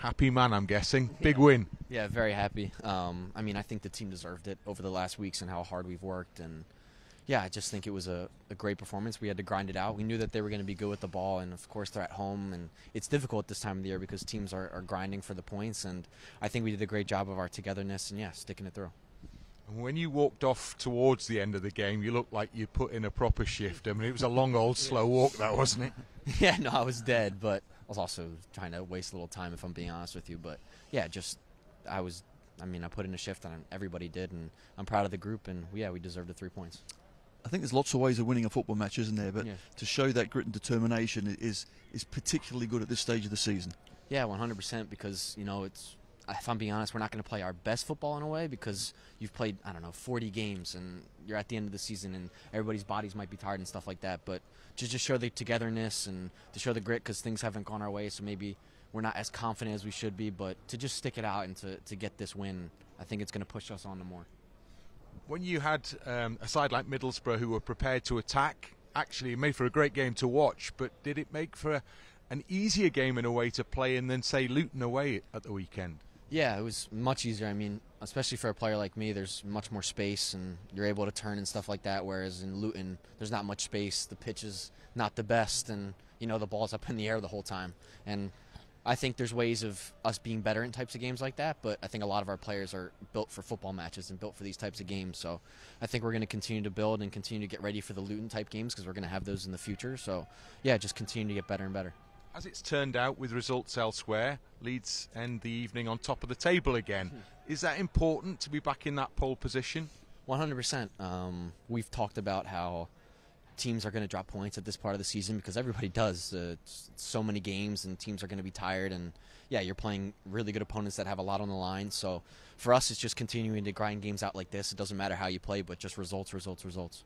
Happy man, I'm guessing. Big win. Yeah, very happy. I mean, I think the team deserved it over the last weeks and how hard we've worked. And, yeah, I just think it was a great performance. We had to grind it out. We knew that they were going to be good with the ball, and, of course, they're at home. And it's difficult this time of the year because teams are grinding for the points. And I think we did a great job of our togetherness and, yeah, sticking it through. And when you walked off towards the end of the game, you looked like you put in a proper shift. I mean, it was a long, old, slow walk, that, wasn't it? Yeah, no, I was dead, but I was also trying to waste a little time, if I'm being honest with you. But, yeah, I put in a shift, and everybody did, and I'm proud of the group, and, yeah, we deserved the 3 points. I think there's lots of ways of winning a football match, isn't there? But yeah. To show that grit and determination is particularly good at this stage of the season. Yeah, 100%, because, if I'm being honest, we're not going to play our best football in a way because you've played, 40 games and you're at the end of the season and everybody's bodies might be tired and stuff like that. But to just show the togetherness and to show the grit because things haven't gone our way, so maybe we're not as confident as we should be. But to just stick it out and to get this win, I think it's going to push us on to more. When you had a side like Middlesbrough who were prepared to attack, actually it made for a great game to watch, but did it make for an easier game in a way to play in than, say, Luton away at the weekend? Yeah, it was much easier. I mean, especially for a player like me, there's much more space and you're able to turn and stuff like that, whereas in Luton, there's not much space. The pitch is not the best and, the ball's up in the air the whole time. And I think there's ways of us being better in types of games like that, but I think a lot of our players are built for football matches and built for these types of games. So I think we're going to continue to build and continue to get ready for the Luton-type games because we're going to have those in the future. So, yeah, just continue to get better and better. As it's turned out with results elsewhere, Leeds end the evening on top of the table again. Is that important to be back in that pole position? 100%. We've talked about how teams are going to drop points at this part of the season because everybody does. So many games and teams are going to be tired. And, yeah, you're playing really good opponents that have a lot on the line. So for us, it's just continuing to grind games out like this. It doesn't matter how you play, but just results, results, results.